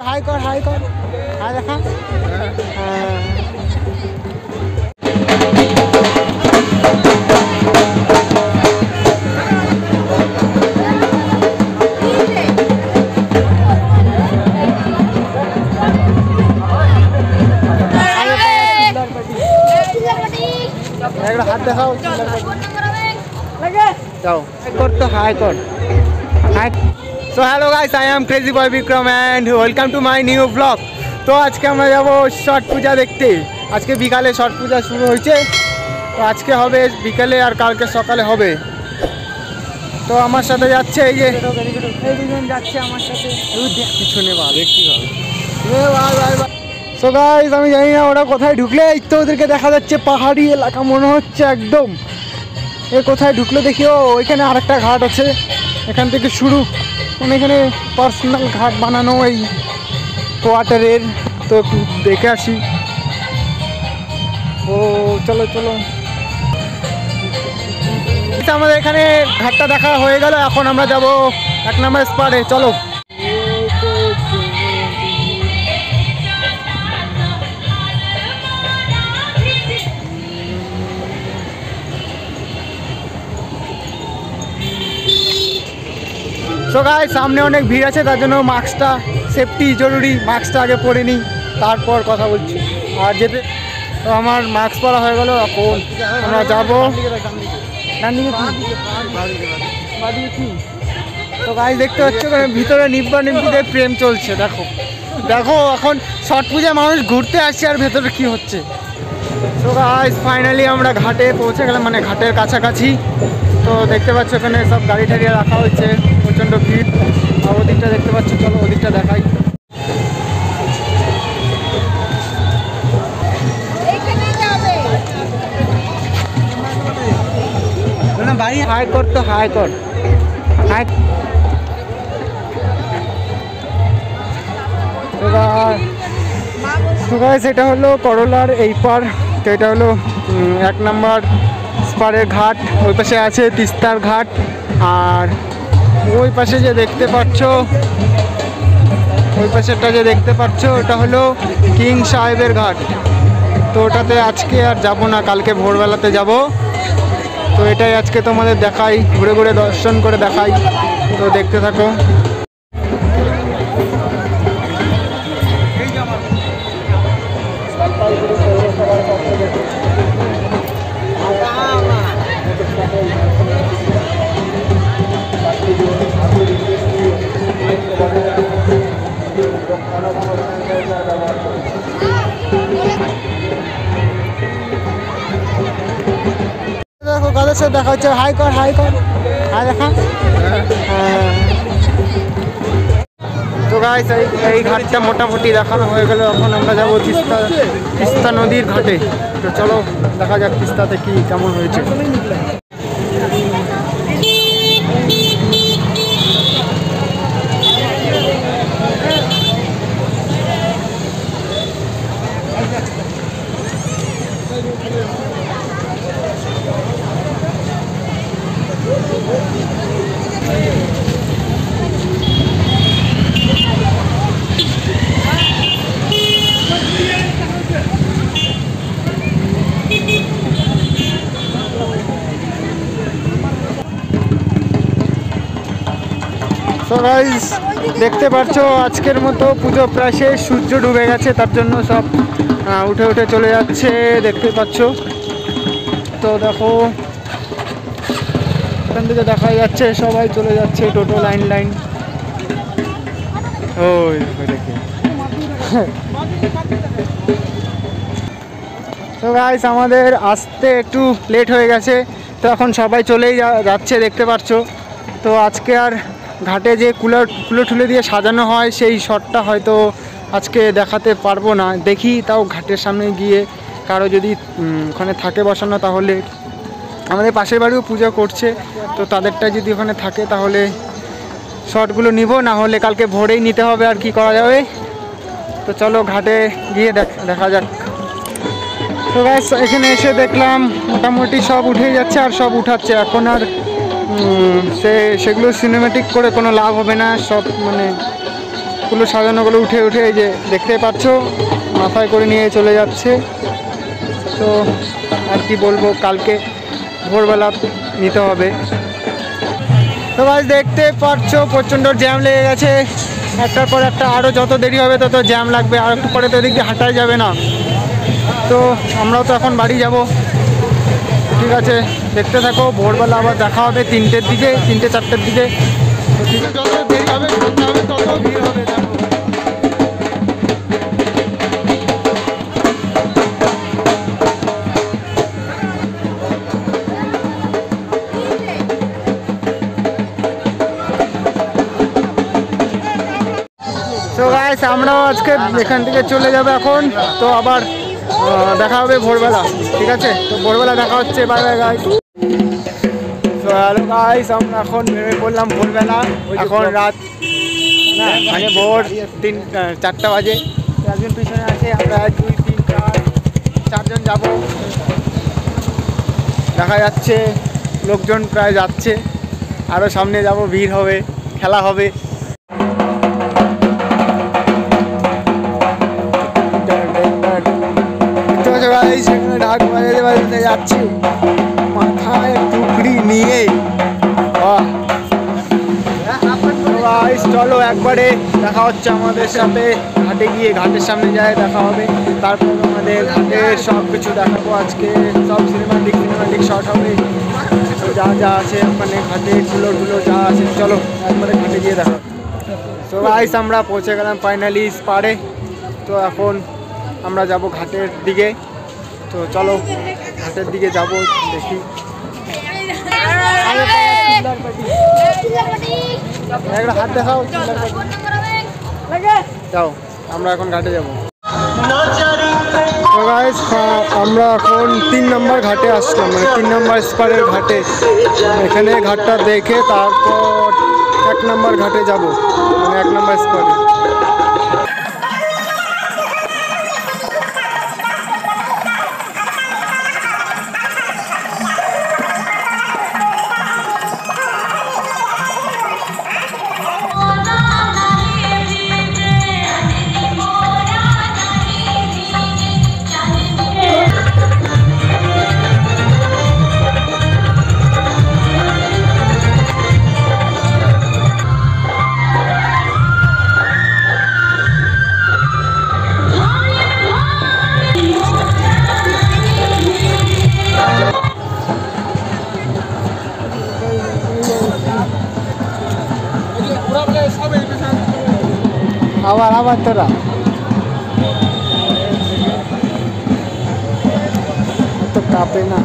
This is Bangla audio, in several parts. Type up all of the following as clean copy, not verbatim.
হাই কর হাই কর হাই দেখা হাত দেখাও যাও কর তো হাই কর hi so hello guys I am crazy boy Bikram and welcome to my new blog. তো আজকে আমরা যাবো ছট পূজা দেখতে। আজকে বিকালে ছট পূজা শুরু হয়েছে, তো আজকে হবে বিকালে আর কালকে সকালে হবে। তো আমার সাথে যাচ্ছে এই যে এই দুজন যাচ্ছে আমার সাথে পিছনে বা দেখতে পাবে। সো গাইস আমি জানি না ওরা কোথায় ঢুকলে, এই তো ওদেরকে দেখা যাচ্ছে পাহাড়ি এলাকা মনে হচ্ছে একদম। এ কোথায় ঢুকলো দেখিও, ওইখানে আরেকটা ঘাট আছে, এখান থেকে শুরু মানে এখানে পার্সোনাল ঘাট বানানো এই ওয়াটারের। তো একটু দেখে আসি। ও চলো চলো, আমাদের এখানে ঘাটটা দেখা হয়ে গেল। এখন আমরা যাব 1 নম্বর স্পটে, চলো। সো গাইস সামনে অনেক ভিড় আছে, তার জন্য মাস্কটা সেফটি জরুরি, মাস্কটা আগে পরে নিই তারপর কথা বলছি। আর যেতে তো আমার মাস্ক পরা হয়ে গেল। এখন আমরা যাবো তো গাইস দেখতে পাচ্ছ ভিতরে নিব্বা নিব্বিদের প্রেম চলছে। দেখো দেখো এখন ছট পূজা মানুষ ঘুরতে আসছে আর ভেতরে কি হচ্ছে। তো গাইস ফাইনালি আমরা ঘাটে পৌঁছে গেলাম, মানে ঘাটের কাছাকাছি। তো দেখতে পাচ্ছ এখানে সব গাড়ি টাড়ি রাখা হয়েছে, প্রচণ্ড ভিড়। আর ওদিকটা দেখতে পাচ্ছ, চলো ওদিকটা দেখাই। হাই কর তো হাই কর হাই। তো গাইস এটা হলো করলার এই পার, তো এটা হলো 1 নম্বর স্পারের ঘাট। ওই পাশে আছে তিস্তার ঘাট, আর ওই পাশে যে দেখতে পাচ্ছ, ওই পাশেরটা যে দেখতে পাচ্ছ ওটা হলো কিং সাহেবের ঘাট। তো ওটাতে আজকে আর যাব না, কালকে ভোরবেলাতে যাব। তো এটাই আজকে তোমাদের দেখাই, ঘুরে ঘুরে দর্শন করে দেখাই। তো দেখতে থাকো। দেখো কাদের সাথে দেখা হচ্ছে, হাই কর হাই কর হাই দেখা। তো গাইস এই ঘাটটা মোটামুটি দেখানো হয়ে গেল। এখন আমরা যাবো তিস্তা নদীর ঘাটে। তো চলো দেখা যাক তিস্তাতে কি কেমন হয়েছে। তো গাইস দেখতে পাচ্ছ আজকের মতো পুজো প্রায় শেষ, সূর্য ডুবে গেছে, তার জন্য সব উঠে উঠে চলে যাচ্ছে দেখতে পাচ্ছ। তো দেখো এখান থেকে দেখা যাচ্ছে সবাই চলে যাচ্ছে, টোটো লাইন লাইন। ওই দেখে তো গাইস আমাদের আসতে একটু লেট হয়ে গেছে, তো এখন সবাই চলেই যাচ্ছে দেখতে পাচ্ছ। তো আজকে আর ঘাটে যে কুলো ঠুলে দিয়ে সাজানো হয় সেই শটটা হয়তো আজকে দেখাতে পারবো না। দেখি তাও ঘাটের সামনে গিয়ে কারো যদি ওখানে থাকে বসানো, তাহলে আমাদের পাশের বাড়িও পূজা করছে, তো তাদেরটা যদি ওখানে থাকে তাহলে শটগুলো নিব, না হলে কালকে ভোরেই নিতে হবে। আর কি করা যাবে। তো চলো ঘাটে গিয়ে দেখা যাক। তো গাইস এখানে এসে দেখলাম মোটামুটি সব উঠে যাচ্ছে আর সব উঠাচ্ছে। এখন আর সেগুলো সিনেমেটিক করে কোনো লাভ হবে না, সব মানে কুলো সাজানোগুলো উঠে উঠে এই যে দেখতে পাচ্ছ মাথায় করে নিয়ে চলে যাচ্ছে। তো আর কি বলবো, কালকে ভোরবেলা নিতে হবে। তো গাইস দেখতে পাচ্ছ প্রচণ্ড জ্যাম লেগে গেছে, একটার পর একটা, আরও যত দেরি হবে তত জ্যাম লাগবে, আর একটু পরে তো এদিক দিয়ে হাঁটাই যাবে না। তো আমরাও তো এখন বাড়ি যাব। ঠিক আছে, দেখতে থাকো, ভোরবেলা আবার দেখা হবে 3টের দিকে, 3টে 4টের দিকে। তো ঠিক আছে, যত দেরি হবে সন্ধ্যা হবে তত ভিড় হবে। তো গাইস আমরাও আজকে এখান থেকে চলে যাবো এখন। তো আবার দেখা হবে ভোরবেলা। ঠিক আছে, তো ভোরবেলা দেখা হচ্ছে। Bye bye guys. তো হ্যালো গাইস, আমরা এখন বেরিয়ে পড়লাম ভোরবেলা। এখন রাত মানে ভোর 4টা বাজে। একজন পিছনে আছে, আমরা 2 3 4 4জন যাব। দেখা যাচ্ছে লোকজন প্রায় যাচ্ছে, আরও সামনে যাব, ভিড় হবে, খেলা হবে। সেখানে ঢাক বাজাতে বাজাতে যাচ্ছি মাথায় টুকরি নিয়ে। চলো একবারে দেখা হচ্ছে আমাদের সাথে ঘাটে গিয়ে, ঘাটের সামনে যায় দেখা হবে। তারপর আমাদের ঘাটের সব কিছু দেখাবো আজকে, সব সিনেমাটিক শট হবে, যা যা আছে ওখানে ঘাটে টুলো যা আছে। চলো একবারে ঘাটে গিয়ে দেখা। তো গাইস আমরা পৌঁছে গেলাম ফাইনালি পাড়ে। তো এখন আমরা যাব ঘাটের দিকে। তো চলো ঘাটের দিকে যাব, দেখি। একটা হাত দেখাও, যাও আমরা এখন ঘাটে যাব। তো গাইস আমরা এখন 3 নম্বর ঘাটে আসলাম, মানে 3 নম্বর স্পারের ঘাটে। এখানে ঘাটটা দেখে তারপর 1 নম্বর ঘাটে যাব, মানে 1 নম্বর স্পারে। আবার তোরা তো কাঁপে না।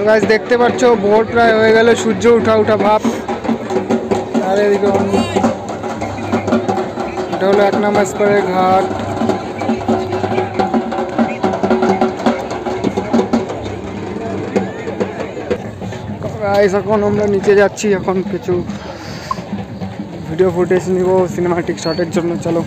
গাইস দেখতে পাচ্ছ ভোর প্রায় হয়ে গেল, সূর্য উঠা ভাব। আর এদিকে এটা হলো 1 নম্বর স্পারের ঘাট। গাইস এখন আমরা নিচে যাচ্ছি, এখন কিছু ভিডিও ফুটেজ নিব সিনেমাটিক শটের জন্য। চলো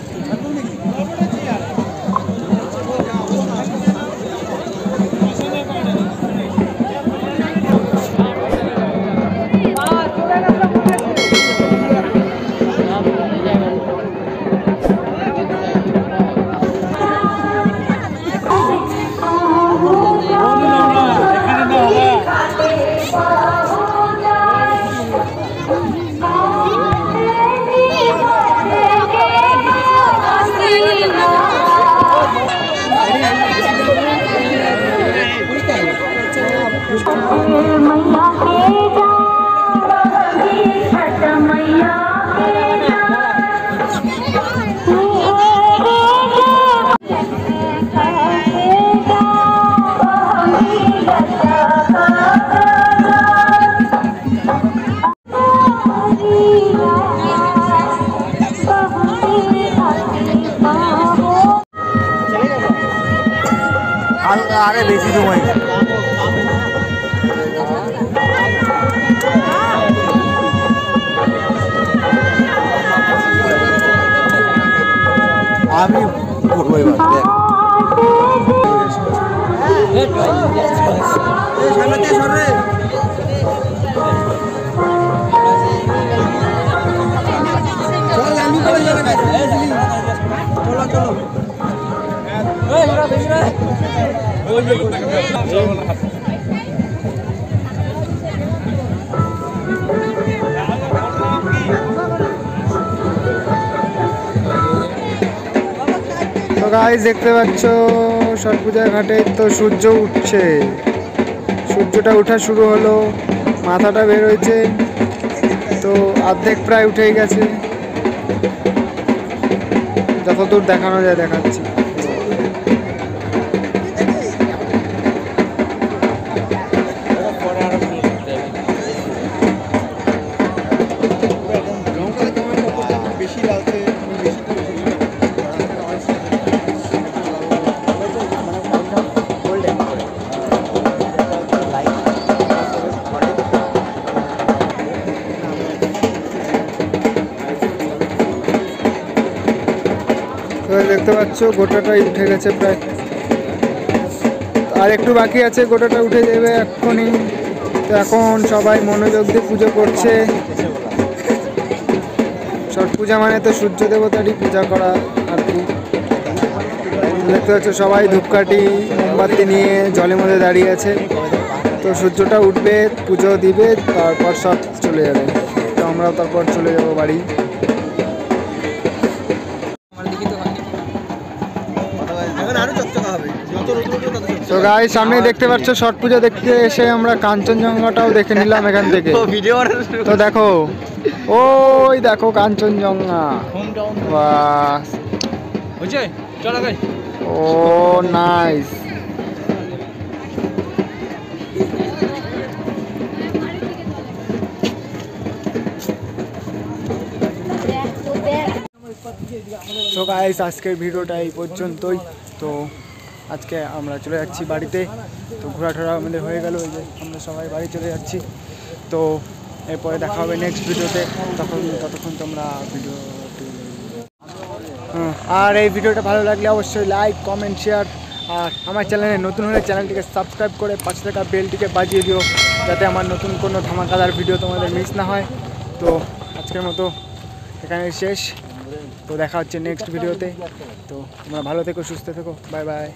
আরে বেশি সময় আমি করবো এবার তো গাইস দেখতে পাচ্ছ ছট পূজার ঘাটে তো সূর্য উঠছে, সূর্যটা ওঠা শুরু হলো, মাথাটা বের হয়েছে, তো অর্ধেক প্রায় উঠেই গেছে, যতদূর দেখানো যায় দেখাচ্ছি। দেখতে পাচ্ছ গোটাটাই উঠে গেছে প্রায়, আর একটু বাকি আছে, গোটাটা উঠে যাবে এক্ষুনি। তো এখন সবাই মনোযোগ দিয়ে পুজো করছে। ছট পূজা মানে তো সূর্য দেবতারই পূজা করা আর কি। দেখতে পাচ্ছ সবাই ধূপকাঠি মোমবাতি নিয়ে জলের মধ্যে দাঁড়িয়ে আছে। তো সূর্যটা উঠবে, পুজো দিবে, তারপর সব চলে যাবে। তো আমরাও তারপর চলে যাব বাড়ি। তো গাইস সামনে দেখতে পাচ্ছ ছট পূজা দেখতে এসে আমরা কাঞ্চনজঙ্ঘাটাও দেখে নিলাম এখান থেকে। তো দেখো ওই দেখো কাঞ্চনজঙ্ঘা, বাস ও নাইস। তো গাইস আজকের ভিডিওটা এই পর্যন্তই। তো আজকে আমরা চলে যাচ্ছি বাড়িতে। তো ঘোরাটোরা আমাদের হয়ে গেল, ওই যে আমরা সবাই বাড়ি চলে যাচ্ছি। তো এরপরে দেখা হবে নেক্সট ভিডিওতে, ততক্ষণ তোমরা ভিডিওটি আর এই ভিডিওটা ভালো লাগলে অবশ্যই লাইক কমেন্ট শেয়ার, আর আমার চ্যানেলে নতুন হলে চ্যানেলটিকে সাবস্ক্রাইব করে পাশে থাকা বেলটিকে বাজিয়ে দিও, যাতে আমার নতুন কোনো ধামাকাদার ভিডিও তোমাদের মিস না হয়। তো আজকের মতো এখানে শেষ। তো দেখা হচ্ছে নেক্সট ভিডিওতে। তো তোমরা ভালো থেকো, সুস্থ থেকো, বাই বাই।